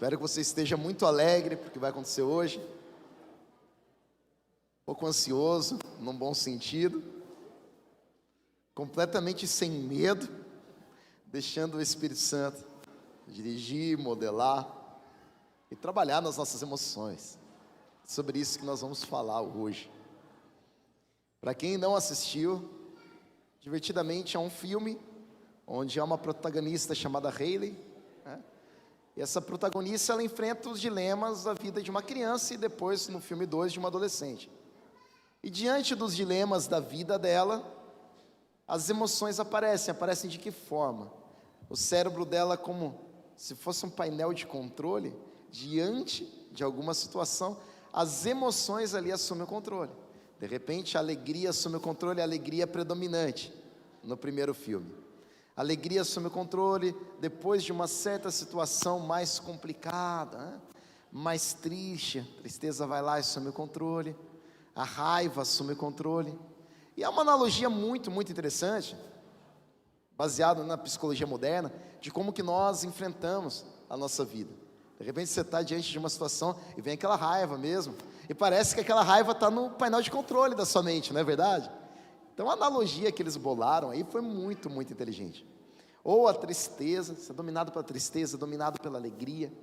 Espero que você esteja muito alegre porque vai acontecer hoje. Um pouco ansioso, num bom sentido. Completamente sem medo, deixando o Espírito Santo dirigir, modelar e trabalhar nas nossas emoções. É sobre isso que nós vamos falar hoje. Para quem não assistiu, Divertidamente é um filme onde há uma protagonista chamada Hayley, né? E essa protagonista, ela enfrenta os dilemas da vida de uma criança e depois, no filme 2, de uma adolescente. E diante dos dilemas da vida dela, as emoções aparecem de que forma? O cérebro dela, como se fosse um painel de controle, diante de alguma situação, as emoções ali assumem o controle. De repente, a alegria assume o controle, a alegria é predominante no primeiro filme. A alegria assume o controle depois de uma certa situação mais complicada, né? Mais triste, a tristeza vai lá e assume o controle, a raiva assume o controle. E é uma analogia muito interessante, baseada na psicologia moderna, de como que nós enfrentamos a nossa vida. De repente você está diante de uma situação e vem aquela raiva mesmo, e parece que aquela raiva está no painel de controle da sua mente, não é verdade? Então a analogia que eles bolaram aí foi muito inteligente. Ou a tristeza, você é dominado pela tristeza, dominado pela alegria.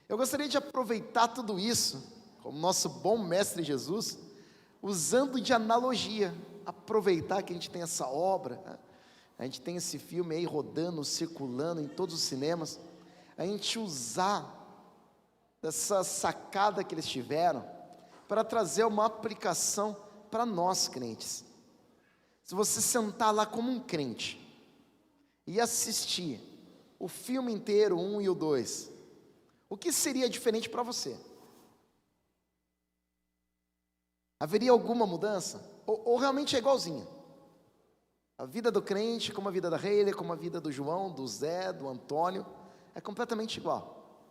Eu gostaria de aproveitar tudo isso, como nosso bom mestre Jesus, usando de analogia, aproveitar que a gente tem essa obra, né? A gente tem esse filme aí rodando, circulando em todos os cinemas, a gente usar dessa sacada que eles tiveram, para trazer uma aplicação para nós crentes. Se você sentar lá como um crente, e assistir o filme inteiro, 1 e o 2, o que seria diferente para você? Haveria alguma mudança? Ou realmente é igualzinha? A vida do crente, como a vida da Hayley, como a vida do João, do Zé, do Antônio, é completamente igual.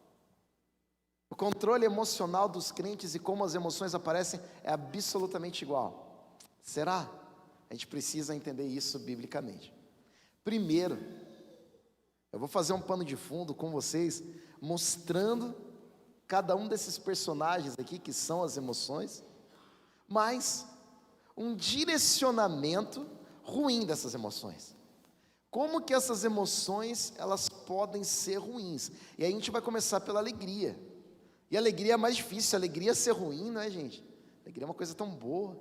O controle emocional dos crentes e como as emoções aparecem é absolutamente igual. Será? A gente precisa entender isso biblicamente. Primeiro, eu vou fazer um pano de fundo com vocês, mostrando cada um desses personagens aqui, que são as emoções, mas um direcionamento ruim dessas emoções. Como que essas emoções, elas podem ser ruins? E aí a gente vai começar pela alegria. E a alegria é mais difícil, a alegria ser ruim, não é, gente? A alegria é uma coisa tão boa.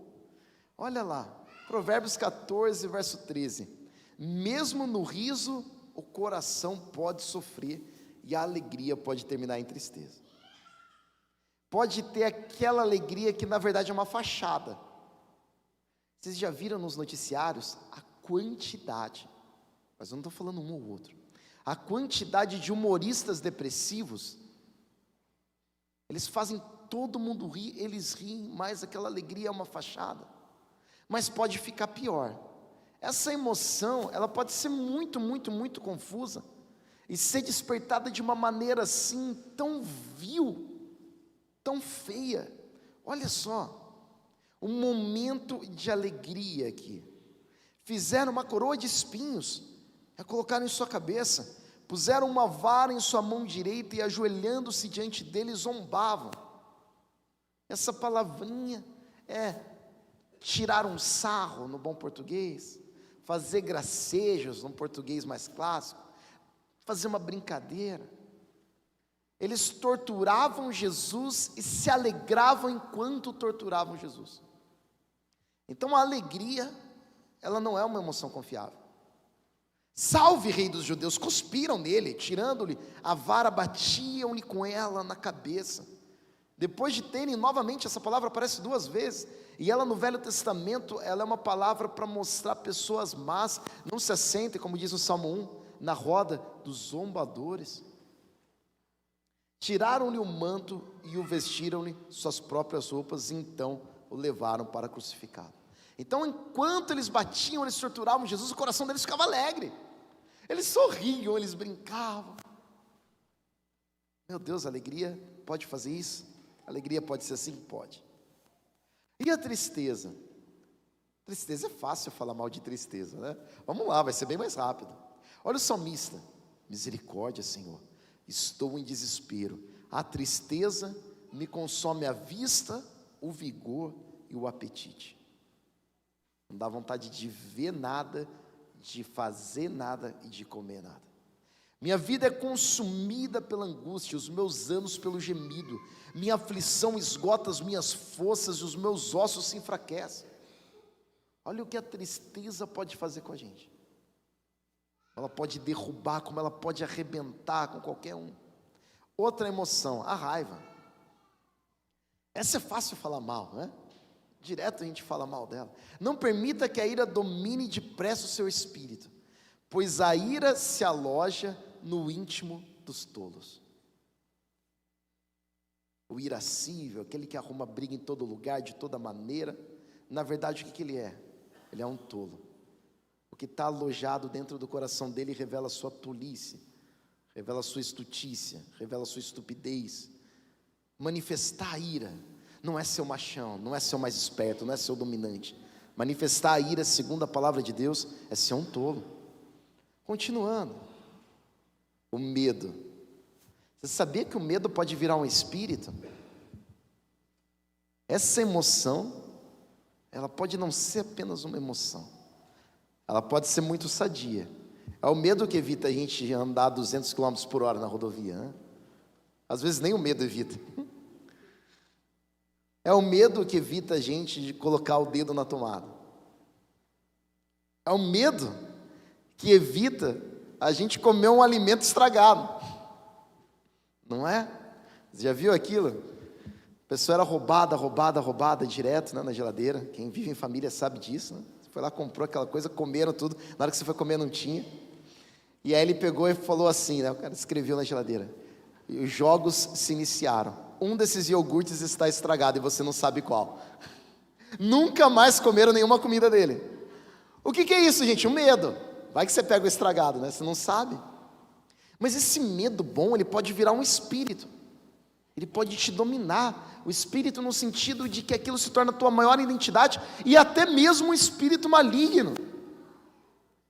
Olha lá, Provérbios 14, verso 13. Mesmo no riso, o coração pode sofrer e a alegria pode terminar em tristeza. Pode ter aquela alegria que na verdade é uma fachada. Vocês já viram nos noticiários a quantidade, mas eu não estou falando um ou outro, a quantidade de humoristas depressivos. Eles fazem todo mundo rir, eles riem, mas aquela alegria é uma fachada. Mas pode ficar pior. Essa emoção, ela pode ser muito confusa e ser despertada de uma maneira assim, tão vil, tão feia. Olha só, um momento de alegria aqui. Fizeram uma coroa de espinhos, colocaram em sua cabeça, puseram uma vara em sua mão direita e ajoelhando-se diante dele, zombavam. Essa palavrinha é tirar um sarro no bom português, fazer gracejos, num português mais clássico, fazer uma brincadeira. Eles torturavam Jesus e se alegravam enquanto torturavam Jesus. Então a alegria, ela não é uma emoção confiável. Salve, rei dos judeus, cuspiram nele, tirando-lhe a vara, batiam-lhe com ela na cabeça. Depois de terem, novamente, essa palavra aparece 2 vezes, e ela no Velho Testamento, ela é uma palavra para mostrar pessoas más. Não se assentem, como diz no Salmo 1, na roda dos zombadores. Tiraram-lhe o manto e o vestiram-lhe suas próprias roupas, e então o levaram para crucificá-lo. Então, enquanto eles batiam, eles torturavam Jesus, o coração deles ficava alegre. Eles sorriam, eles brincavam. Meu Deus, a alegria pode fazer isso? A alegria pode ser assim? Pode. E a tristeza? Tristeza é fácil falar mal de tristeza, né? Vamos lá, vai ser bem mais rápido. Olha o salmista: misericórdia, Senhor, estou em desespero, A tristeza me consome a vista, o vigor e o apetite. Não dá vontade de ver nada, de fazer nada e de comer nada. Minha vida é consumida pela angústia, os meus anos pelo gemido. Minha aflição esgota as minhas forças e os meus ossos se enfraquecem. Olha o que a tristeza pode fazer com a gente. Ela pode derrubar, como ela pode arrebentar com qualquer um. Outra emoção, a raiva. Essa é fácil falar mal, né? Direto a gente fala mal dela. Não permita que a ira domine depressa o seu espírito, pois a ira se aloja no íntimo dos tolos. O irascível, aquele que arruma briga em todo lugar, de toda maneira, na verdade o que ele é? Ele é um tolo. O que está alojado dentro do coração dele revela a sua tolice, revela a sua estutícia, revela a sua estupidez. Manifestar a ira não é ser o machão, não é ser o mais esperto, não é ser o dominante. Manifestar a ira, segundo a palavra de Deus, é ser um tolo. Continuando, o medo. Você sabia que o medo pode virar um espírito? Essa emoção, ela pode não ser apenas uma emoção, ela pode ser muito sadia. É o medo que evita a gente andar 200 km por hora na rodovia, né? Às vezes nem o medo evita. É o medo que evita a gente de colocar o dedo na tomada. É o medo que evita a gente comer um alimento estragado. Não é? Você já viu aquilo? A pessoa era roubada direto, né, na geladeira. Quem vive em família sabe disso, né? Você foi lá, comprou aquela coisa, comeram tudo. Na hora que você foi comer não tinha. E aí ele pegou e falou assim, né? O cara escreveu na geladeira: e os jogos se iniciaram. Um desses iogurtes está estragado e você não sabe qual. Nunca mais comeram nenhuma comida dele. O que é isso, gente? O medo. Vai que você pega o estragado, né? Você não sabe. Mas esse medo bom, ele pode virar um espírito. Ele pode te dominar. O espírito no sentido de que aquilo se torna a tua maior identidade e até mesmo um espírito maligno.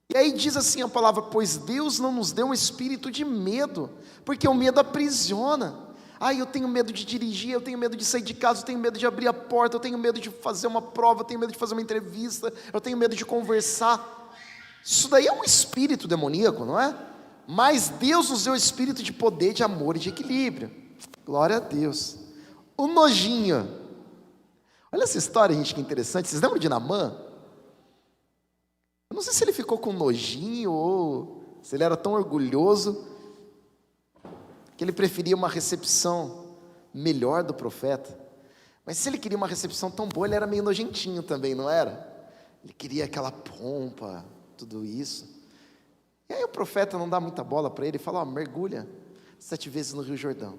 E aí diz assim a palavra: pois Deus não nos deu um espírito de medo, porque o medo aprisiona. Eu tenho medo de dirigir, eu tenho medo de sair de casa, eu tenho medo de abrir a porta, eu tenho medo de fazer uma prova, eu tenho medo de fazer uma entrevista, eu tenho medo de conversar. Isso daí é um espírito demoníaco, não é? Mas Deus nos deu o espírito de poder, de amor e de equilíbrio. Glória a Deus. O nojinho. Olha essa história, gente, que interessante. Vocês lembram de Naamã? Eu não sei se ele ficou com nojinho ou se ele era tão orgulhoso que ele preferia uma recepção melhor do profeta. Mas se ele queria uma recepção tão boa, ele era meio nojentinho também, não era? Ele queria aquela pompa, tudo isso. E aí o profeta não dá muita bola para ele, fala: mergulha 7 vezes no Rio Jordão.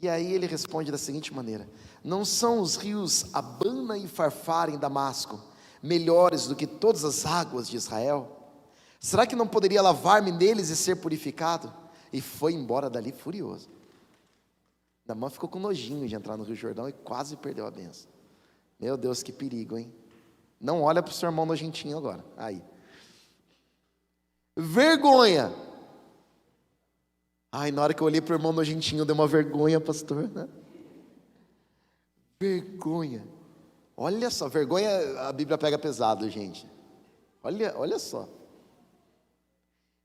E aí ele responde da seguinte maneira: não são os rios Abana e Farfar em Damasco melhores do que todas as águas de Israel? Será que não poderia lavar-me neles e ser purificado? E foi embora dali furioso. Naamã ficou com nojinho de entrar no Rio Jordão e quase perdeu a bênção. Meu Deus, que perigo, hein? Não olha para o seu irmão nojentinho agora. Aí. Vergonha. Na hora que eu olhei para o irmão nojentinho, deu uma vergonha, pastor, né? Vergonha. Olha só, vergonha, a Bíblia pega pesado, gente. Olha só.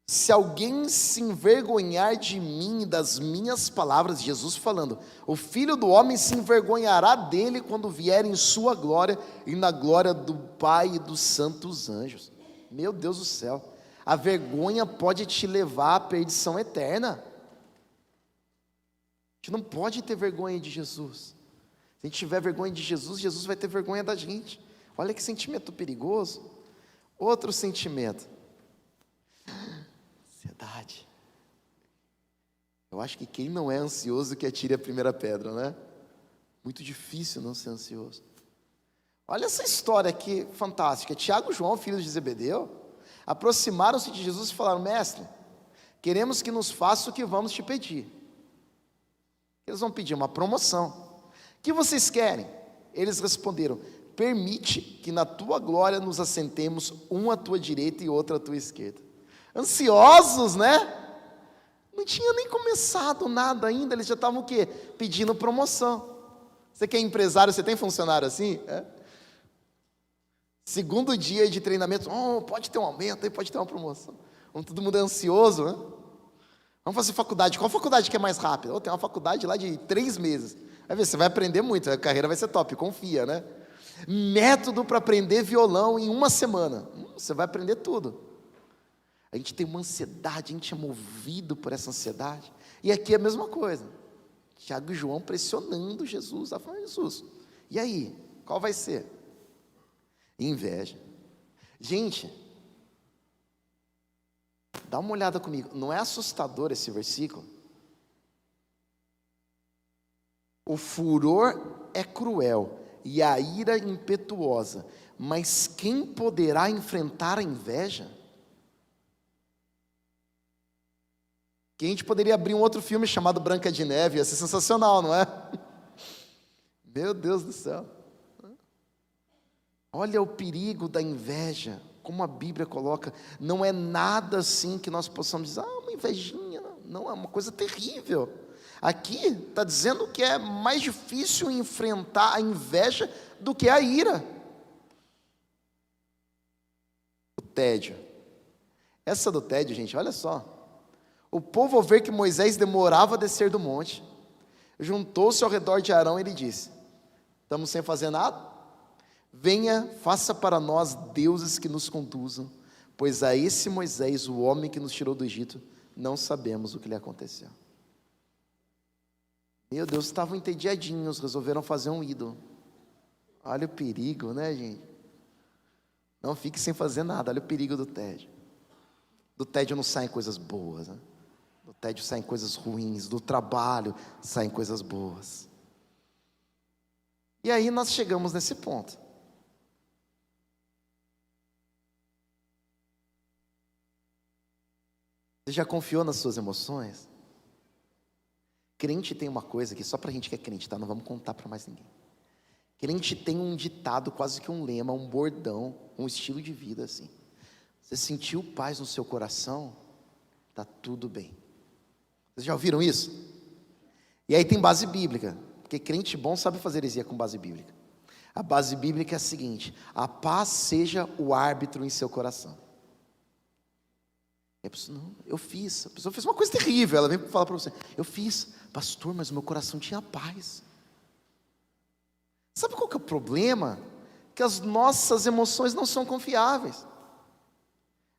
Se alguém se envergonhar de mim e das minhas palavras, Jesus falando, o Filho do Homem se envergonhará dele quando vier em sua glória e na glória do Pai e dos santos anjos. Meu Deus do céu, a vergonha pode te levar à perdição eterna. A gente não pode ter vergonha de Jesus. Se a gente tiver vergonha de Jesus, Jesus vai ter vergonha da gente. Olha que sentimento perigoso. Outro sentimento: ansiedade. Eu acho que quem não é ansioso que atire a primeira pedra, né? Muito difícil não ser ansioso. Olha essa história aqui, fantástica. Tiago e João, filhos de Zebedeu, aproximaram-se de Jesus e falaram: mestre, queremos que nos faça o que vamos te pedir. Eles vão pedir uma promoção. O que vocês querem? Eles responderam: permite que na tua glória nos assentemos, um à tua direita e outro à tua esquerda. Ansiosos, né? Não tinha nem começado nada ainda, eles já estavam o quê? Pedindo promoção. Você que é empresário, você tem funcionário assim? É? Segundo dia de treinamento, pode ter um aumento, aí pode ter uma promoção. Todo mundo é ansioso, né? Vamos fazer faculdade. Qual faculdade que é mais rápida? Tem uma faculdade lá de 3 meses. Vai ver, você vai aprender muito, a carreira vai ser top, confia, né? Método para aprender violão em 1 semana. Você vai aprender tudo. A gente tem uma ansiedade, a gente é movido por essa ansiedade. E aqui é a mesma coisa. Tiago e João pressionando Jesus. Ela falou, Jesus, e aí? Qual vai ser? Inveja. Gente, dá uma olhada comigo. Não é assustador esse versículo? O furor é cruel e a ira impetuosa, mas quem poderá enfrentar a inveja? Que a gente poderia abrir um outro filme chamado Branca de Neve, ia ser sensacional, não é? Meu Deus do céu. Olha o perigo da inveja, como a Bíblia coloca, não é nada assim que nós possamos dizer, uma invejinha, não, é uma coisa terrível. Aqui está dizendo que é mais difícil enfrentar a inveja do que a ira. O tédio. Essa do tédio, gente, olha só. O povo, ao ver que Moisés demorava a descer do monte, juntou-se ao redor de Arão e lhe disse, estamos sem fazer nada? Venha, faça para nós deuses que nos conduzam, pois a esse Moisés, o homem que nos tirou do Egito, não sabemos o que lhe aconteceu. Meu Deus, estavam entediadinhos, resolveram fazer um ídolo. Olha o perigo, né, gente? Não fique sem fazer nada, olha o perigo do tédio. Do tédio não saem coisas boas, né? Do tédio saem coisas ruins, do trabalho saem coisas boas. E aí nós chegamos nesse ponto. Você já confiou nas suas emoções? Crente tem uma coisa que só para a gente que é crente, tá? Não vamos contar para mais ninguém. Crente tem um ditado, quase que um lema, um bordão, um estilo de vida assim. Você sentiu paz no seu coração? Tá tudo bem. Vocês já ouviram isso? E aí tem base bíblica, porque crente bom sabe fazer heresia com base bíblica. A base bíblica é a seguinte: a paz seja o árbitro em seu coração. E a pessoa, não, eu fiz. A pessoa fez uma coisa terrível. Ela vem falar para você, eu fiz, pastor, mas o meu coração tinha paz. Sabe qual que é o problema? Que as nossas emoções não são confiáveis.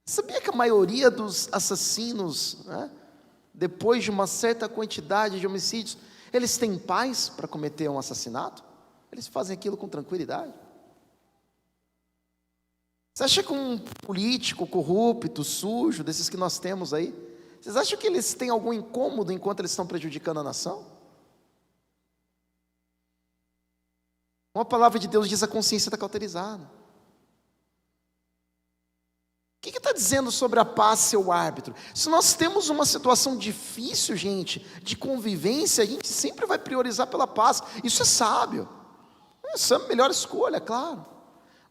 Sabia que a maioria dos assassinos, né, depois de uma certa quantidade de homicídios, eles têm paz para cometer um assassinato? Eles fazem aquilo com tranquilidade. Você acha que um político corrupto, sujo, desses que nós temos aí, vocês acham que eles têm algum incômodo enquanto eles estão prejudicando a nação? Uma palavra de Deus diz: a consciência está cauterizada. O que está dizendo sobre a paz ser o árbitro? Se nós temos uma situação difícil, gente, de convivência, a gente sempre vai priorizar pela paz. Isso é sábio. Essa é a melhor escolha, claro.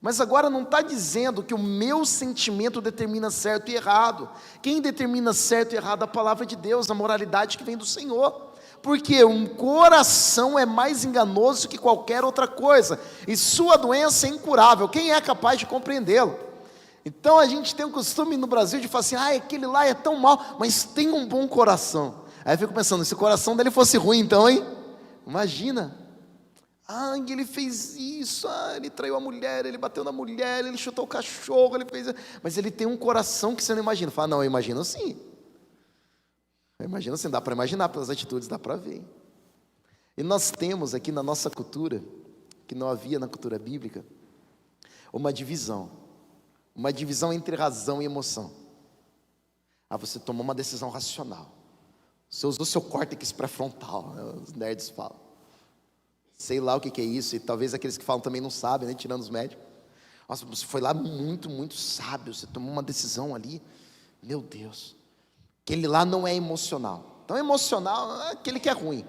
Mas agora não está dizendo que o meu sentimento determina certo e errado. Quem determina certo e errado é a palavra de Deus, a moralidade que vem do Senhor. Porque um coração é mais enganoso que qualquer outra coisa, e sua doença é incurável. Quem é capaz de compreendê-lo? Então a gente tem o costume no Brasil de falar assim: aquele lá é tão mal, mas tem um bom coração. Aí eu fico pensando, se o coração dele fosse ruim então, hein? Imagina. Ele fez isso, ele traiu a mulher, ele bateu na mulher, ele chutou o cachorro, ele fez... Mas ele tem um coração que você não imagina. Fala, não, eu imagino sim. Eu imagino sim, dá para imaginar pelas atitudes, dá para ver. E nós temos aqui na nossa cultura, que não havia na cultura bíblica, uma divisão entre razão e emoção. Você tomou uma decisão racional, você usou seu córtex pré-frontal, né? Os nerds falam. Sei lá o que é isso, e talvez aqueles que falam também não sabem, né? Tirando os médicos. Nossa, você foi lá muito, muito sábio, você tomou uma decisão ali, meu Deus. Aquele lá não é emocional. Então emocional é aquele que é ruim.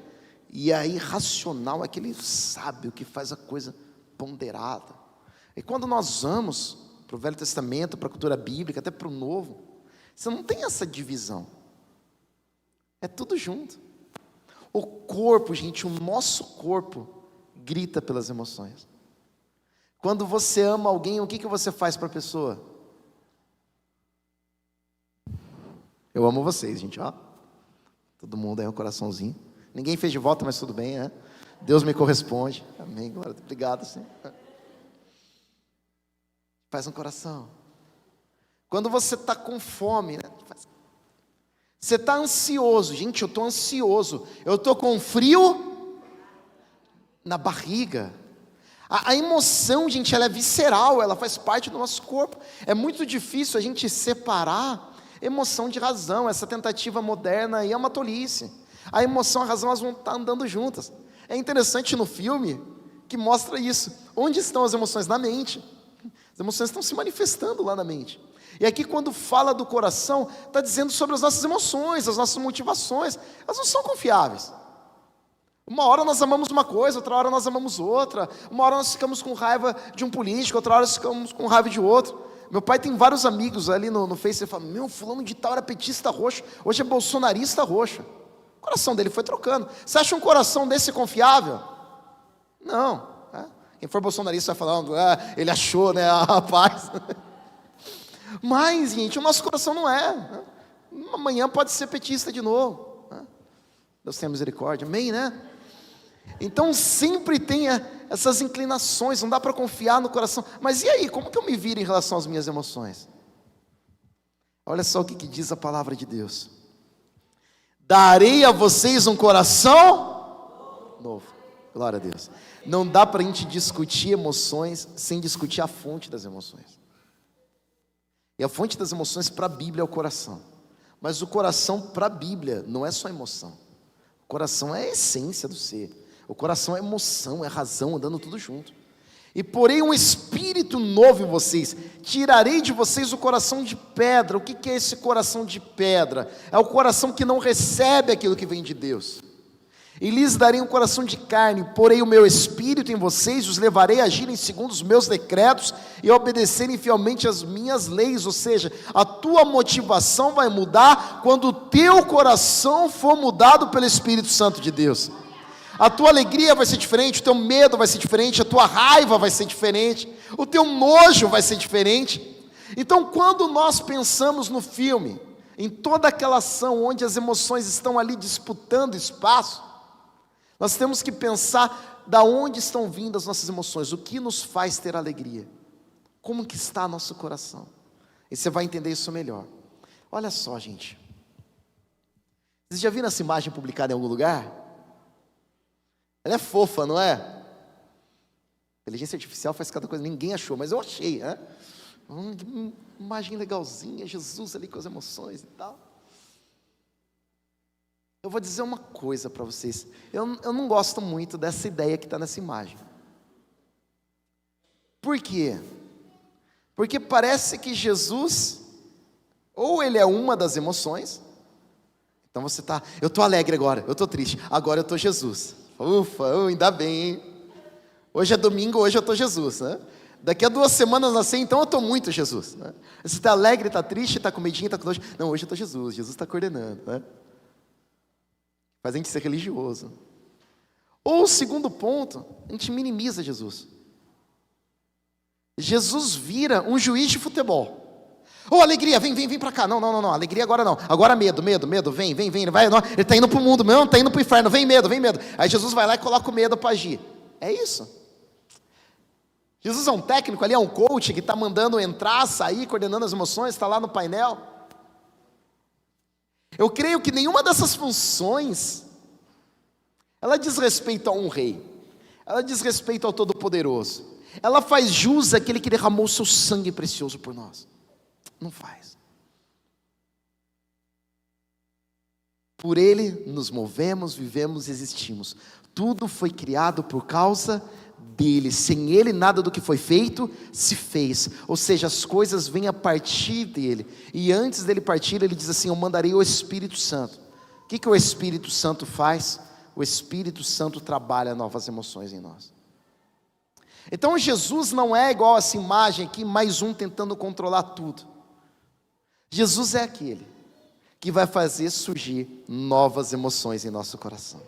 E aí racional é aquele sábio que faz a coisa ponderada. E quando nós vamos para o Velho Testamento, para a cultura bíblica, até para o Novo, você não tem essa divisão. É tudo junto. O corpo, gente, o nosso corpo grita pelas emoções. Quando você ama alguém, o que você faz para a pessoa? Eu amo vocês, gente, ó. Todo mundo aí, um coraçãozinho. Ninguém fez de volta, mas tudo bem, né? Deus me corresponde. Amém, glória. Obrigado, Senhor. Faz um coração. Quando você está com fome, né? Você está ansioso. Gente, eu estou ansioso. Eu estou com frio na barriga. A emoção, gente, ela é visceral, ela faz parte do nosso corpo. É muito difícil a gente separar emoção de razão. Essa tentativa moderna aí é uma tolice. A emoção e a razão, elas vão estar andando juntas. É interessante no filme que mostra isso. Onde estão as emoções? Na mente. As emoções estão se manifestando lá na mente. E aqui quando fala do coração, está dizendo sobre as nossas emoções, as nossas motivações. Elas não são confiáveis. Uma hora nós amamos uma coisa, outra hora nós amamos outra. Uma hora nós ficamos com raiva de um político, outra hora nós ficamos com raiva de outro. Meu pai tem vários amigos ali no Face, ele fala, fulano de tal era petista roxo, hoje é bolsonarista roxo. O coração dele foi trocando. Você acha um coração desse confiável? Não. Quem for bolsonarista vai falar, ele achou, né, a paz. Mas, gente, o nosso coração não é. Amanhã pode ser petista de novo. Deus tenha misericórdia, amém, né? Então sempre tem essas inclinações, não dá para confiar no coração. Mas e aí, como que eu me viro em relação às minhas emoções? Olha só o que diz a palavra de Deus. Darei a vocês um coração novo. Glória a Deus. Não dá para a gente discutir emoções sem discutir a fonte das emoções. E a fonte das emoções para a Bíblia é o coração. Mas o coração para a Bíblia não é só emoção. O coração é a essência do ser. O coração é emoção, é razão, andando tudo junto. E porei um espírito novo em vocês. Tirarei de vocês o coração de pedra. O que é esse coração de pedra? É o coração que não recebe aquilo que vem de Deus. E lhes darei um coração de carne, porei o meu espírito em vocês, os levarei a agirem segundo os meus decretos e a obedecerem fielmente as minhas leis. Ou seja, a tua motivação vai mudar quando o teu coração for mudado pelo Espírito Santo de Deus. A tua alegria vai ser diferente, o teu medo vai ser diferente, a tua raiva vai ser diferente, o teu nojo vai ser diferente. Então, quando nós pensamos no filme, em toda aquela ação onde as emoções estão ali disputando espaço, nós temos que pensar da onde estão vindo as nossas emoções, o que nos faz ter alegria, como que está nosso coração. E você vai entender isso melhor. Olha só, gente. Vocês já viram essa imagem publicada em algum lugar? Ela é fofa, não é? Inteligência artificial faz cada coisa, ninguém achou, mas eu achei, né? Que imagem legalzinha, Jesus ali com as emoções e tal. Eu vou dizer uma coisa para vocês, eu não gosto muito dessa ideia que está nessa imagem. Por quê? Porque parece que Jesus, ou ele é uma das emoções, então você está, eu estou alegre agora, eu estou triste, agora eu estou Jesus. Ufa, ainda bem, hein? Hoje é domingo, hoje eu estou Jesus, né? Daqui a 2 semanas nascer, então eu estou muito Jesus, né? Você está alegre, está triste, está com medinho, está com dor. Não, hoje eu estou Jesus, Jesus está coordenando, né? Faz a gente ser religioso. Ou o segundo ponto, a gente minimiza Jesus. Jesus vira um juiz de futebol. Alegria, vem para cá. Não, alegria agora não. Agora medo, vem. Ele vai, não, ele está indo para o mundo, não, está indo para o inferno, vem medo. Aí Jesus vai lá e coloca o medo para agir. É isso. Jesus é um técnico ali, é um coach que está mandando entrar, sair, coordenando as emoções, está lá no painel. Eu creio que nenhuma dessas funções, ela diz respeito a um rei, ela diz respeito ao Todo-Poderoso, ela faz jus àquele que derramou o seu sangue precioso por nós. Não faz. Por ele nos movemos, vivemos e existimos. Tudo foi criado por causa dele. Sem ele nada do que foi feito se fez. Ou seja, as coisas vêm a partir dele. E antes dele partir, ele diz assim: eu mandarei o Espírito Santo. O que o Espírito Santo faz? O Espírito Santo trabalha novas emoções em nós. Então Jesus não é igual essa imagem aqui, mais um tentando controlar tudo. Jesus é aquele que vai fazer surgir novas emoções em nosso coração.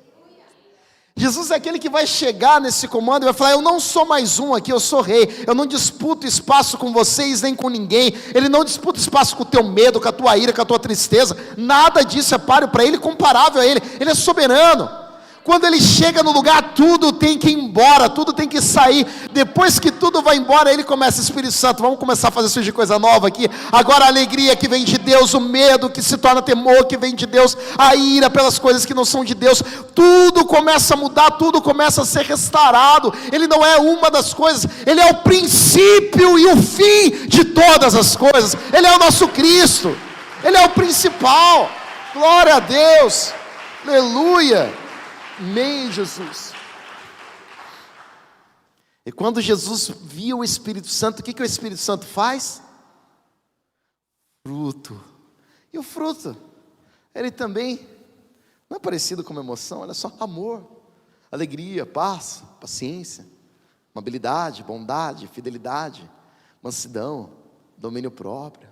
Jesus é aquele que vai chegar nesse comando e vai falar: eu não sou mais um aqui, eu sou rei, eu não disputo espaço com vocês nem com ninguém. Ele não disputa espaço com o teu medo, com a tua ira, com a tua tristeza, nada disso é páreo para ele, comparável a ele. Ele é soberano. Quando ele chega no lugar, tudo tem que ir embora, tudo tem que sair. Depois que tudo vai embora, ele começa: Espírito Santo, vamos começar a fazer surgir coisa nova aqui. Agora a alegria que vem de Deus, o medo que se torna temor que vem de Deus, a ira pelas coisas que não são de Deus, tudo começa a mudar, tudo começa a ser restaurado. Ele não é uma das coisas, ele é o princípio e o fim de todas as coisas. Ele é o nosso Cristo, ele é o principal. Glória a Deus, aleluia. Amém, Jesus. E quando Jesus viu o Espírito Santo, o que o Espírito Santo faz? Fruto. E o fruto, ele também não é parecido com uma emoção, ele é só amor, alegria, paz, paciência, amabilidade, bondade, fidelidade, mansidão, domínio próprio.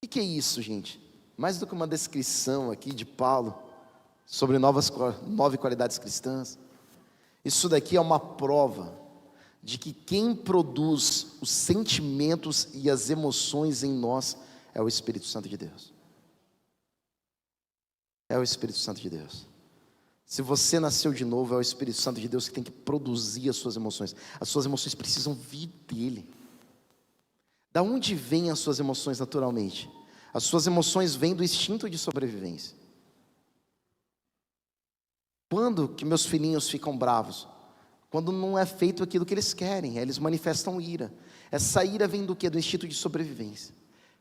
O que é isso, gente? Mais do que uma descrição aqui de Paulo sobre 9 qualidades cristãs, isso daqui é uma prova de que quem produz os sentimentos e as emoções em nós é o Espírito Santo de Deus. É o Espírito Santo de Deus. Se você nasceu de novo, é o Espírito Santo de Deus que tem que produzir as suas emoções. As suas emoções precisam vir dele. Da onde vêm as suas emoções naturalmente? As suas emoções vêm do instinto de sobrevivência. Quando que meus filhinhos ficam bravos? Quando não é feito aquilo que eles querem, eles manifestam ira. Essa ira vem do quê? Do instinto de sobrevivência.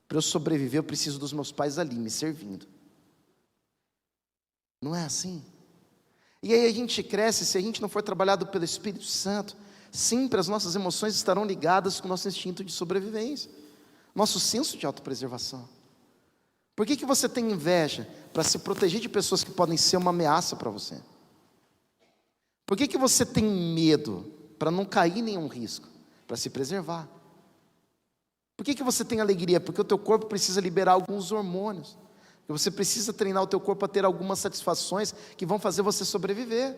Para eu sobreviver, eu preciso dos meus pais ali, me servindo. Não é assim? E aí a gente cresce, se a gente não for trabalhado pelo Espírito Santo, sempre as nossas emoções estarão ligadas com o nosso instinto de sobrevivência, nosso senso de autopreservação. Por que você tem inveja? Para se proteger de pessoas que podem ser uma ameaça para você. Por que você tem medo? Para não cair em nenhum risco, para se preservar. Por que você tem alegria? Porque o teu corpo precisa liberar alguns hormônios. Você precisa treinar o teu corpo a ter algumas satisfações que vão fazer você sobreviver.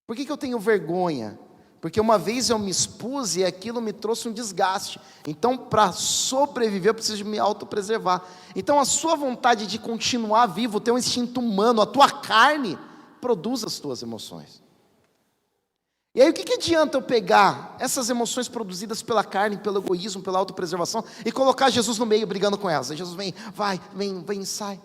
Por que eu tenho vergonha? Porque uma vez eu me expus e aquilo me trouxe um desgaste. Então, para sobreviver, eu preciso me autopreservar. Então, a sua vontade de continuar vivo, o teu instinto humano, a tua carne, produz as tuas emoções. E aí, o que adianta eu pegar essas emoções produzidas pela carne, pelo egoísmo, pela autopreservação, e colocar Jesus no meio brigando com elas? Aí Jesus vem, vem, sai.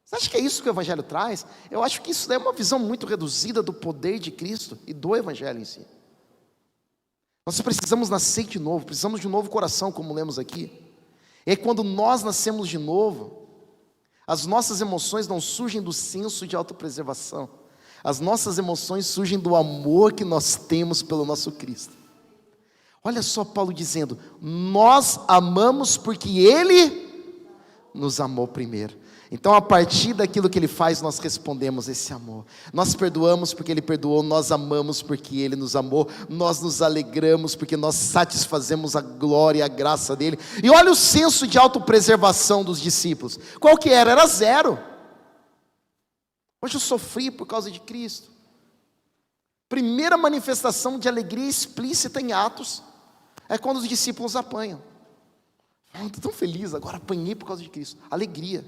Você acha que é isso que o Evangelho traz? Eu acho que isso é uma visão muito reduzida do poder de Cristo e do Evangelho em si. Nós precisamos nascer de novo, precisamos de um novo coração, como lemos aqui. E aí, quando nós nascemos de novo, as nossas emoções não surgem do senso de autopreservação. As nossas emoções surgem do amor que nós temos pelo nosso Cristo. Olha só Paulo dizendo: nós amamos porque Ele nos amou primeiro. Então, a partir daquilo que Ele faz, nós respondemos esse amor. Nós perdoamos porque Ele perdoou, nós amamos porque Ele nos amou, nós nos alegramos porque nós satisfazemos a glória e a graça dEle. E olha o senso de autopreservação dos discípulos. Qual que era? Era zero. Hoje eu sofri por causa de Cristo. Primeira manifestação de alegria explícita em Atos é quando os discípulos apanham. Estou tão feliz, agora apanhei por causa de Cristo. Alegria.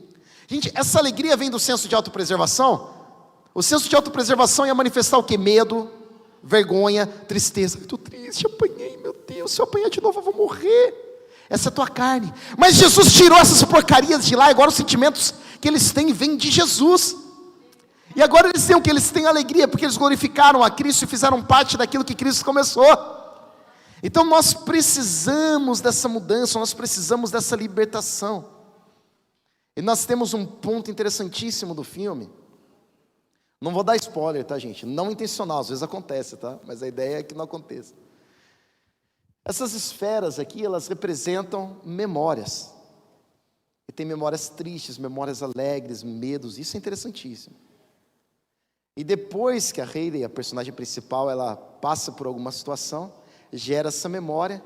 Gente, essa alegria vem do senso de autopreservação. O senso de autopreservação ia manifestar o quê? Medo, vergonha, tristeza. Estou triste, apanhei, meu Deus, se eu apanhar de novo eu vou morrer. Essa é a tua carne. Mas Jesus tirou essas porcarias de lá, e agora os sentimentos que eles têm vêm de Jesus. E agora eles têm o que? Eles têm alegria, porque eles glorificaram a Cristo e fizeram parte daquilo que Cristo começou. Então nós precisamos dessa mudança, nós precisamos dessa libertação. E nós temos um ponto interessantíssimo do filme. Não vou dar spoiler, tá, gente? Não intencional, às vezes acontece, tá? Mas a ideia é que não aconteça. Essas esferas aqui, elas representam memórias. E tem memórias tristes, memórias alegres, medos, isso é interessantíssimo. E depois que a Hayley, a personagem principal, ela passa por alguma situação, gera essa memória,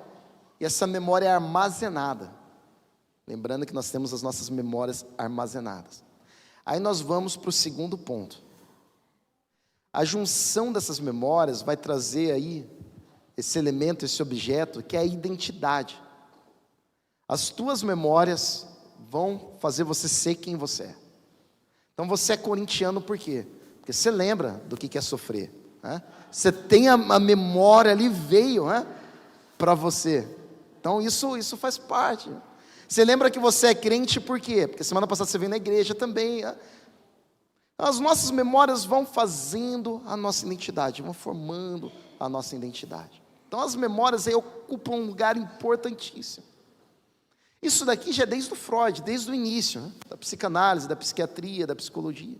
e essa memória é armazenada. Lembrando que nós temos as nossas memórias armazenadas. Aí nós vamos para o segundo ponto. A junção dessas memórias vai trazer aí esse elemento, esse objeto, que é a identidade. As tuas memórias vão fazer você ser quem você é. Então você é corintiano por quê? Porque você lembra do que é sofrer, né? Você tem a memória ali, veio, né, para você. Então isso faz parte. Você lembra que você é crente por quê? Porque semana passada você veio na igreja também, né? As nossas memórias vão fazendo a nossa identidade, vão formando a nossa identidade. Então as memórias aí ocupam um lugar importantíssimo. Isso daqui já é desde o Freud, desde o início, né, da psicanálise, da psiquiatria, da psicologia.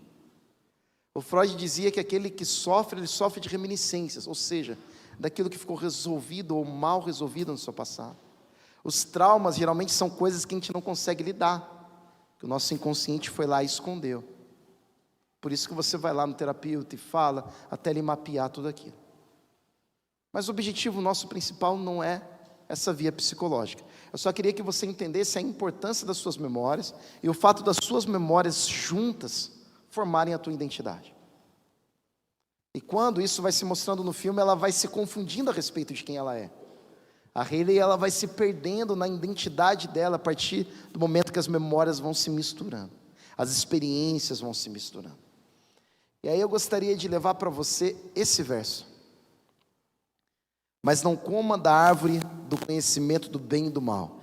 O Freud dizia que aquele que sofre, ele sofre de reminiscências, ou seja, daquilo que ficou resolvido ou mal resolvido no seu passado. Os traumas geralmente são coisas que a gente não consegue lidar, que o nosso inconsciente foi lá e escondeu. Por isso que você vai lá no terapeuta e fala, até ele mapear tudo aquilo. Mas o objetivo nosso principal não é essa via psicológica. Eu só queria que você entendesse a importância das suas memórias e o fato das suas memórias juntas formarem a tua identidade. E quando isso vai se mostrando no filme, ela vai se confundindo a respeito de quem ela é. A Hayley, ela vai se perdendo na identidade dela a partir do momento que as memórias vão se misturando, as experiências vão se misturando. E aí eu gostaria de levar para você esse verso. Mas não coma da árvore do conhecimento do bem e do mal,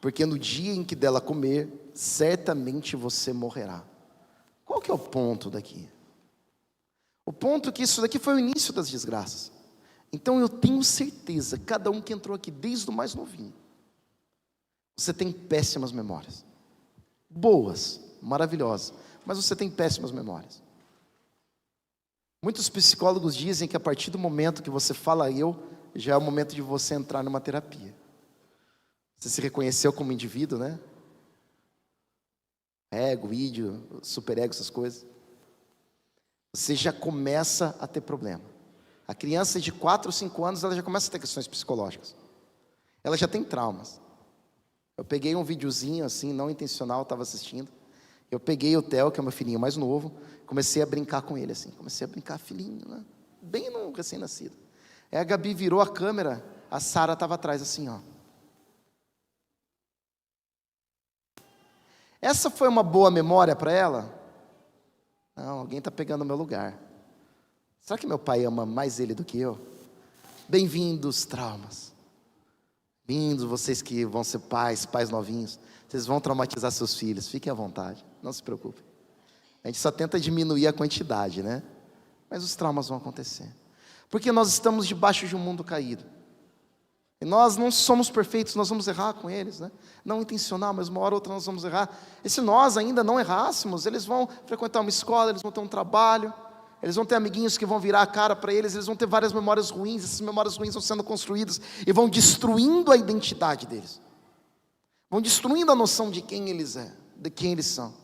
porque no dia em que dela comer, certamente você morrerá. Qual que é o ponto daqui? O ponto é que isso daqui foi o início das desgraças. Então eu tenho certeza, cada um que entrou aqui, desde o mais novinho, você tem péssimas memórias. Boas, maravilhosas, mas você tem péssimas memórias. Muitos psicólogos dizem que a partir do momento que você fala já é o momento de você entrar numa terapia. Você se reconheceu como indivíduo, né? Ego, ídio, superego, essas coisas. Você já começa a ter problema. A criança de 4 ou 5 anos, ela já começa a ter questões psicológicas. Ela já tem traumas. Eu peguei um videozinho assim, não intencional, estava assistindo. Eu peguei o Theo, que é o meu filhinho mais novo, comecei a brincar com ele assim. Comecei a brincar, filhinho, né? Bem no recém-nascido. Aí a Gabi virou a câmera, a Sara estava atrás assim, ó. Essa foi uma boa memória para ela? Não, alguém está pegando o meu lugar. Será que meu pai ama mais ele do que eu? Bem-vindos, traumas. Bem-vindos vocês que vão ser pais novinhos. Vocês vão traumatizar seus filhos, fiquem à vontade, não se preocupem. A gente só tenta diminuir a quantidade, né? Mas os traumas vão acontecer. Porque nós estamos debaixo de um mundo caído. E nós não somos perfeitos, nós vamos errar com eles, né? Não intencional, mas uma hora ou outra nós vamos errar. E se nós ainda não errássemos, eles vão frequentar uma escola, eles vão ter um trabalho, eles vão ter amiguinhos que vão virar a cara para eles vão ter várias memórias ruins, essas memórias ruins vão sendo construídas e vão destruindo a identidade deles. Vão destruindo a noção de quem eles de quem eles são.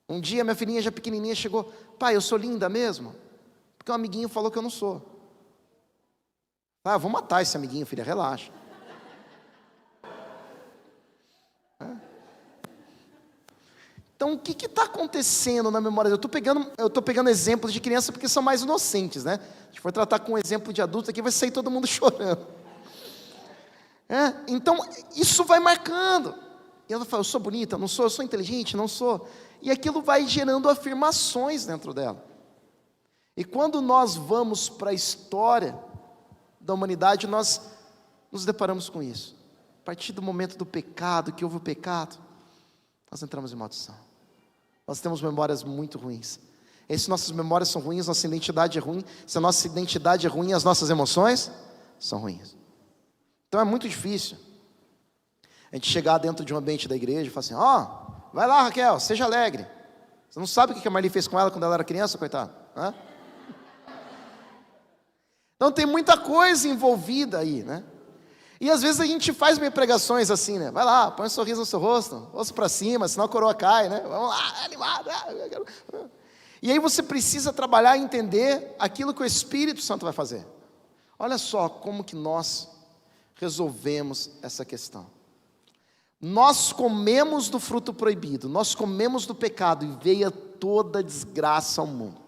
Um dia minha filhinha já pequenininha chegou, pai, eu sou linda mesmo? Porque um amiguinho falou que eu não sou. Ah, vou matar esse amiguinho, filha, relaxa. Então, o que está acontecendo na memória? Eu estou pegando exemplos de criança porque são mais inocentes, né? Se a gente for tratar com um exemplo de adulto aqui, vai sair todo mundo chorando. Então, isso vai marcando. E ela fala, eu sou bonita, não sou, eu sou inteligente, não sou. E aquilo vai gerando afirmações dentro dela. E quando nós vamos para a história da humanidade, nós nos deparamos com isso. A partir do momento do pecado, que houve o pecado, nós entramos em maldição. Nós temos memórias muito ruins. E se nossas memórias são ruins, nossa identidade é ruim. Se a nossa identidade é ruim, as nossas emoções são ruins. Então é muito difícil a gente chegar dentro de um ambiente da igreja e falar assim, vai lá, Raquel, seja alegre. Você não sabe o que a Marli fez com ela quando ela era criança, coitada? Então tem muita coisa envolvida aí, né? E às vezes a gente faz meio pregações assim, né? Vai lá, põe um sorriso no seu rosto, rosto para cima, senão a coroa cai, né? Vamos lá, animado. E aí você precisa trabalhar e entender aquilo que o Espírito Santo vai fazer. Olha só como que nós resolvemos essa questão. Nós comemos do fruto proibido, nós comemos do pecado e veio toda desgraça ao mundo.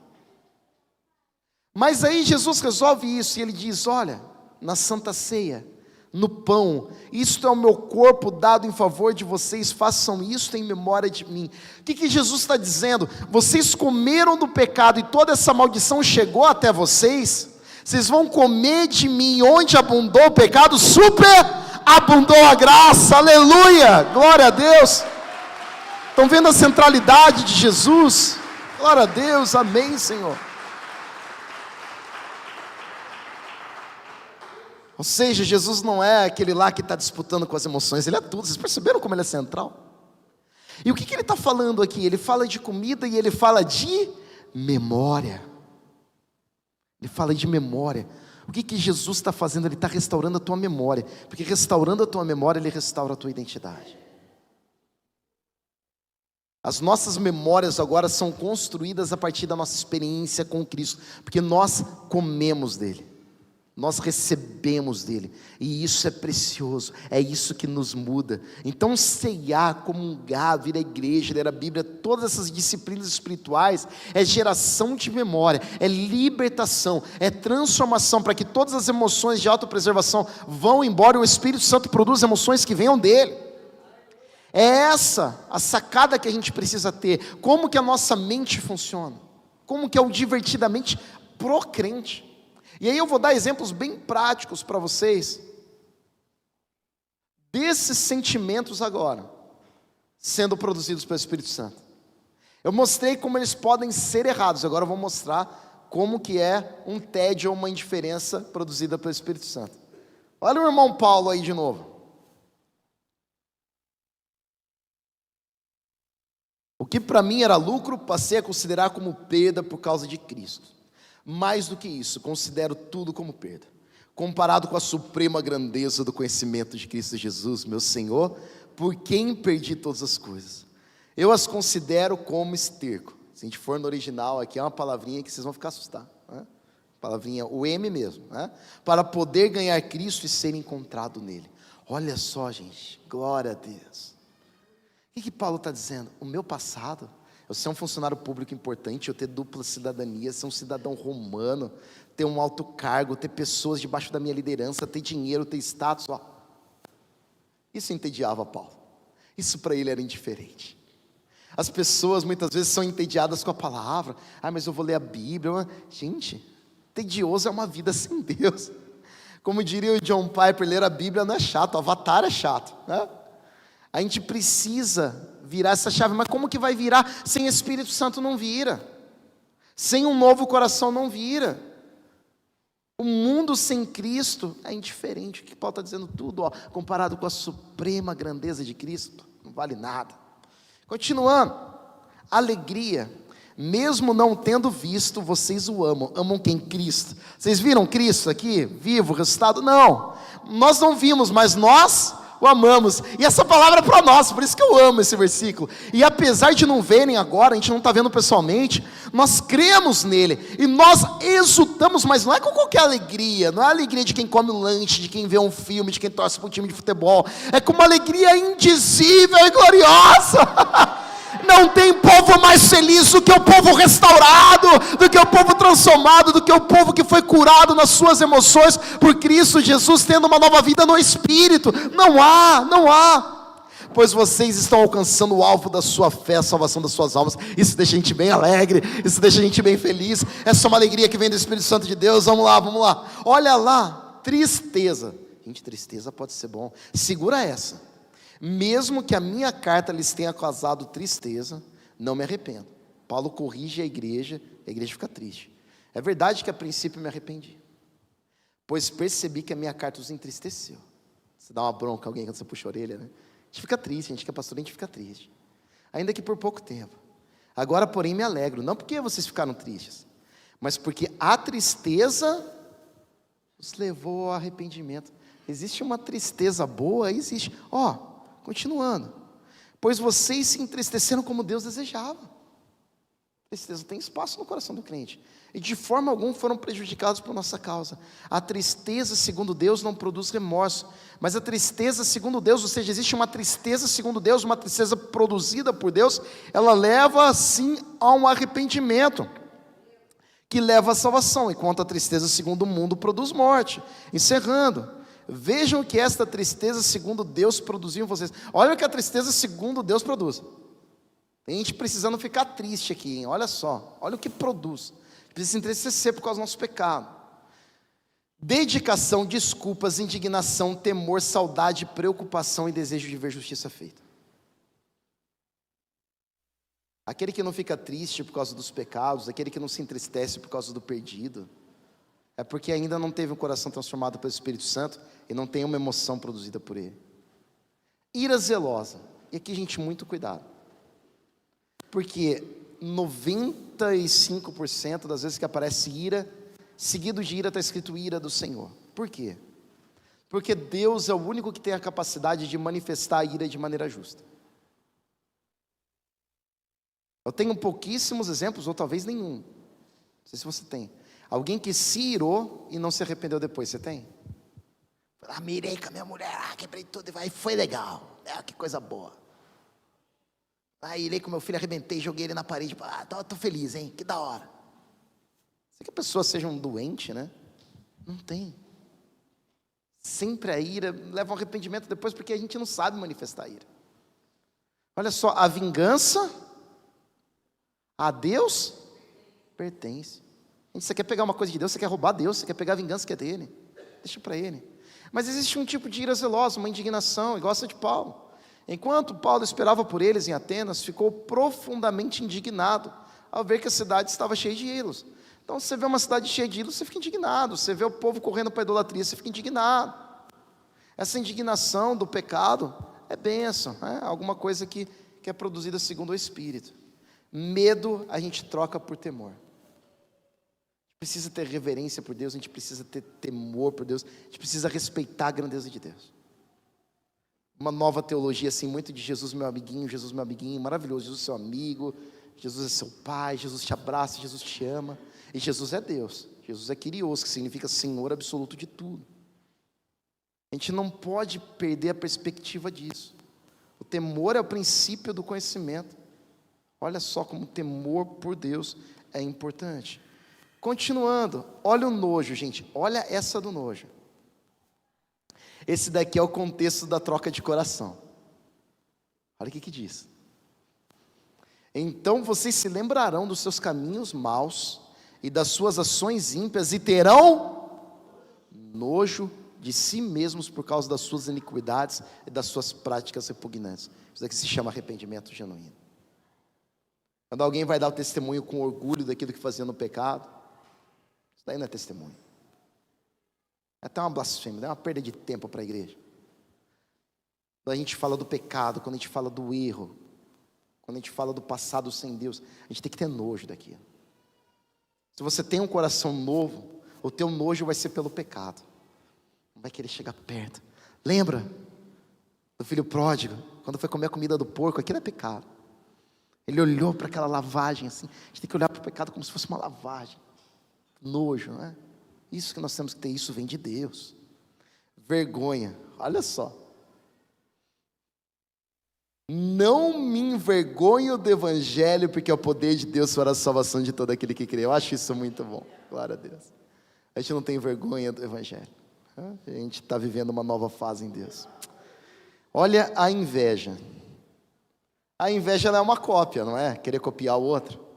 Mas aí Jesus resolve isso e ele diz: olha, na Santa Ceia, no pão, isto é o meu corpo dado em favor de vocês, façam isto em memória de mim. O que Jesus está dizendo? Vocês comeram do pecado e toda essa maldição chegou até vocês, vocês vão comer de mim, onde abundou o pecado, abundou a graça, aleluia, glória a Deus. Estão vendo a centralidade de Jesus? Glória a Deus, amém, Senhor. Ou seja, Jesus não é aquele lá que está disputando com as emoções, Ele é tudo. Vocês perceberam como Ele é central? E o que Ele está falando aqui? Ele fala de comida e Ele fala de memória. Ele fala de memória. O que Jesus está fazendo? Ele está restaurando a tua memória, porque restaurando a tua memória, Ele restaura a tua identidade. As nossas memórias agora são construídas a partir da nossa experiência com Cristo, porque nós comemos dele, nós recebemos dele, e isso é precioso, é isso que nos muda. Então ceiar, comungar, vir à igreja, ler a Bíblia, todas essas disciplinas espirituais, é geração de memória, é libertação, é transformação, para que todas as emoções de autopreservação vão embora e o Espírito Santo produza emoções que venham dele. É essa a sacada que a gente precisa ter. Como que a nossa mente funciona, como que é o divertidamente pro crente. E aí eu vou dar exemplos bem práticos para vocês, desses sentimentos agora, sendo produzidos pelo Espírito Santo. Eu mostrei como eles podem ser errados, agora eu vou mostrar como que é um tédio ou uma indiferença produzida pelo Espírito Santo. Olha o irmão Paulo aí de novo. O que para mim era lucro, passei a considerar como perda por causa de Cristo. Mais do que isso, considero tudo como perda, comparado com a suprema grandeza do conhecimento de Cristo Jesus, meu Senhor, por quem perdi todas as coisas. Eu as considero como esterco. Se a gente for no original, aqui é uma palavrinha que vocês vão ficar assustados, né? Palavrinha, o M mesmo, né? Para poder ganhar Cristo e ser encontrado nele. Olha só, gente, glória a Deus. O que Paulo está dizendo? O meu passado, eu ser um funcionário público importante, eu ter dupla cidadania, ser um cidadão romano, ter um alto cargo, ter pessoas debaixo da minha liderança, ter dinheiro, ter status, ó. Isso entediava Paulo. Isso para ele era indiferente. As pessoas muitas vezes são entediadas com a palavra. Ah, mas eu vou ler a Bíblia. Gente, tedioso é uma vida sem Deus. Como diria o John Piper, ler a Bíblia não é chato, o Avatar é chato, né? A gente precisa virar essa chave, mas como que vai virar? Sem Espírito Santo não vira, sem um novo coração não vira. O mundo sem Cristo é indiferente. O que Paulo está dizendo? Tudo, ó, comparado com a suprema grandeza de Cristo, não vale nada. Continuando, alegria, mesmo não tendo visto, vocês o amam. Amam quem? Cristo. Vocês viram Cristo aqui, vivo, ressuscitado? Não, nós não vimos, mas nós o amamos, e essa palavra é para nós, por isso que eu amo esse versículo. E apesar de não verem agora, a gente não está vendo pessoalmente, nós cremos nele, e nós exultamos, mas não é com qualquer alegria, não é a alegria de quem come um lanche, de quem vê um filme, de quem torce para um time de futebol, é com uma alegria indizível e gloriosa. Não tem povo mais feliz do que o povo restaurado, do que o povo transformado, do que o povo que foi curado nas suas emoções por Cristo Jesus, tendo uma nova vida no Espírito. Não há. Pois vocês estão alcançando o alvo da sua fé, a salvação das suas almas. Isso deixa a gente bem alegre, isso deixa a gente bem feliz. Essa é uma alegria que vem do Espírito Santo de Deus. Vamos lá. Olha lá, tristeza. Gente, tristeza pode ser bom. Segura essa. Mesmo que a minha carta lhes tenha causado tristeza, não me arrependo. Paulo corrige a igreja fica triste. É verdade que a princípio me arrependi, pois percebi que a minha carta os entristeceu. Você dá uma bronca a alguém quando você puxa a orelha, né? A gente fica triste, a gente que é pastor, a gente fica triste. Ainda que por pouco tempo. Agora, porém, me alegro, não porque vocês ficaram tristes, mas porque a tristeza os levou ao arrependimento. Existe uma tristeza boa, existe. Continuando, pois vocês se entristeceram como Deus desejava. Tristeza tem espaço no coração do crente. E de forma alguma foram prejudicados por nossa causa. A tristeza, segundo Deus, não produz remorso. Mas a tristeza, segundo Deus, ou seja, existe uma tristeza, segundo Deus, uma tristeza produzida por Deus, ela leva, sim, a um arrependimento, que leva à salvação, enquanto a tristeza, segundo o mundo, produz morte. Encerrando, vejam que esta tristeza, segundo Deus, produziu em vocês. Olha o que a tristeza, segundo Deus, produz. Tem gente precisando ficar triste aqui, hein? Olha só, olha o que produz. Precisa se entristecer por causa do nosso pecado. Dedicação, desculpas, indignação, temor, saudade, preocupação e desejo de ver justiça feita. Aquele que não fica triste por causa dos pecados, aquele que não se entristece por causa do perdido, é porque ainda não teve um coração transformado pelo Espírito Santo e não tem uma emoção produzida por ele. Ira zelosa. E aqui, gente, muito cuidado. Porque 95% das vezes que aparece ira, seguido de ira está escrito ira do Senhor. Por quê? Porque Deus é o único que tem a capacidade de manifestar a ira de maneira justa. Eu tenho pouquíssimos exemplos, ou talvez nenhum. Não sei se você tem. Alguém que se irou e não se arrependeu depois, você tem? Mirei com a minha mulher, quebrei tudo, e foi legal. Que coisa boa. Irei com meu filho, arrebentei, joguei ele na parede. Tô feliz, hein? Que da hora. Você que a pessoa seja um doente, né? Não tem. Sempre a ira leva ao arrependimento depois, porque a gente não sabe manifestar a ira. Olha só, a vingança a Deus pertence. Você quer pegar uma coisa de Deus, você quer roubar Deus, você quer pegar a vingança que é dele. Deixa para ele. Mas existe um tipo de ira zelosa, uma indignação, igual essa de Paulo. Enquanto Paulo esperava por eles em Atenas, ficou profundamente indignado ao ver que a cidade estava cheia de ídolos. Então, você vê uma cidade cheia de ídolos, você fica indignado. Você vê o povo correndo para a idolatria, você fica indignado. Essa indignação do pecado é bênção, é alguma coisa que é produzida segundo o Espírito. Medo a gente troca por temor. A gente precisa ter reverência por Deus, a gente precisa ter temor por Deus, a gente precisa respeitar a grandeza de Deus. Uma nova teologia assim, muito de Jesus meu amiguinho, maravilhoso. Jesus é seu amigo, Jesus é seu pai, Jesus te abraça, Jesus te ama. E Jesus é Deus, Jesus é Kyrios, que significa Senhor absoluto de tudo. A gente não pode perder a perspectiva disso. O temor é o princípio do conhecimento. Olha só como o temor por Deus é importante. Continuando, olha o nojo, gente, olha essa do nojo. Esse daqui é o contexto da troca de coração. Olha o que diz. Então vocês se lembrarão dos seus caminhos maus e das suas ações ímpias e terão nojo de si mesmos por causa das suas iniquidades e das suas práticas repugnantes. Isso daqui se chama arrependimento genuíno. Quando alguém vai dar o testemunho com orgulho daquilo que fazia no pecado, isso daí não é testemunho. É até uma blasfêmia, é uma perda de tempo para a igreja. Quando a gente fala do pecado, quando a gente fala do erro, quando a gente fala do passado sem Deus, a gente tem que ter nojo daquilo. Se você tem um coração novo, o teu nojo vai ser pelo pecado. Não vai querer chegar perto. Lembra do filho pródigo, quando foi comer a comida do porco? Aquilo é pecado. Ele olhou para aquela lavagem assim. A gente tem que olhar para o pecado como se fosse uma lavagem. Nojo, não é? Isso que nós temos que ter, isso vem de Deus. Vergonha, olha só. Não me envergonho do Evangelho, porque é o poder de Deus para a salvação de todo aquele que crê. Eu acho isso muito bom, glória a Deus. A gente não tem vergonha do Evangelho. A gente está vivendo uma nova fase em Deus. Olha a inveja. A inveja ela é uma cópia, não é? Querer copiar o outro.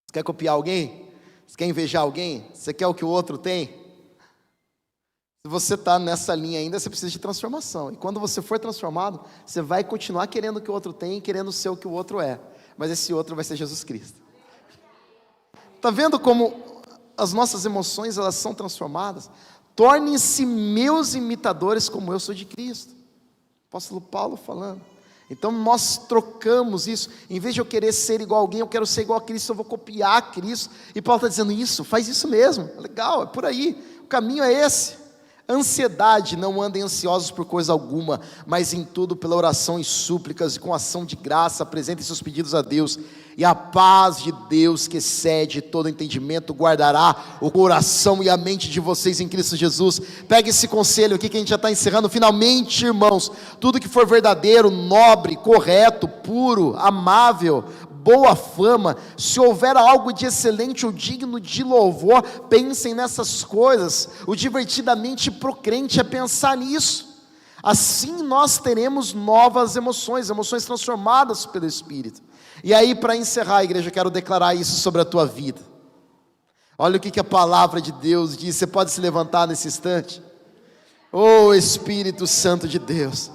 Você quer copiar alguém? Você quer invejar alguém? Você quer o que o outro tem? Se você está nessa linha ainda, você precisa de transformação. E quando você for transformado, você vai continuar querendo o que o outro tem, querendo ser o que o outro é. Mas esse outro vai ser Jesus Cristo. Está vendo como as nossas emoções elas são transformadas? Tornem-se meus imitadores como eu sou de Cristo. Apóstolo Paulo falando. Então nós trocamos isso. Em vez de eu querer ser igual a alguém, eu quero ser igual a Cristo, eu vou copiar Cristo. E Paulo está dizendo isso, faz isso mesmo. Legal, é por aí. O caminho é esse. Ansiedade, não andem ansiosos por coisa alguma, mas em tudo pela oração e súplicas e com ação de graça apresentem seus pedidos a Deus, e a paz de Deus, que excede todo entendimento, guardará o coração e a mente de vocês em Cristo Jesus. Pegue esse conselho aqui que a gente já está encerrando. Finalmente, irmãos, tudo que for verdadeiro, nobre, correto, puro, amável, boa fama, se houver algo de excelente ou digno de louvor, pensem nessas coisas. O divertidamente para o crente é pensar nisso. Assim nós teremos novas emoções transformadas pelo Espírito. E aí, para encerrar, igreja, eu quero declarar isso sobre a tua vida. Olha o que a palavra de Deus diz. Você pode se levantar nesse instante? Oh Espírito Santo de Deus,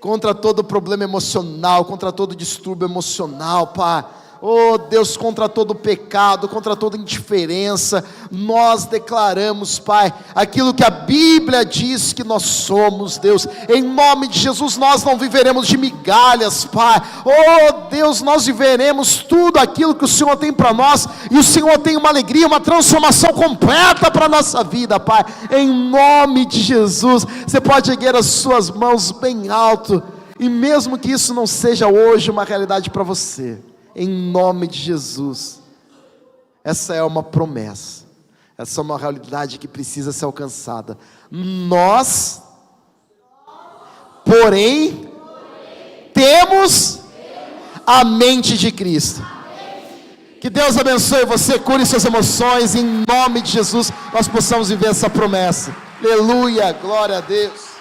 contra todo problema emocional, contra todo distúrbio emocional, Pai. Oh Deus, contra todo pecado, contra toda indiferença, nós declaramos, Pai, aquilo que a Bíblia diz que nós somos, Deus. Em nome de Jesus, nós não viveremos de migalhas, Pai. Oh Deus, nós viveremos tudo aquilo que o Senhor tem para nós, e o Senhor tem uma alegria, uma transformação completa para a nossa vida, Pai. Em nome de Jesus, você pode erguer as suas mãos bem alto, e mesmo que isso não seja hoje uma realidade para você, em nome de Jesus, essa é uma promessa, essa é uma realidade que precisa ser alcançada. Nós, porém, temos a mente de Cristo. Que Deus abençoe você, cure suas emoções, em nome de Jesus, nós possamos viver essa promessa. Aleluia, glória a Deus.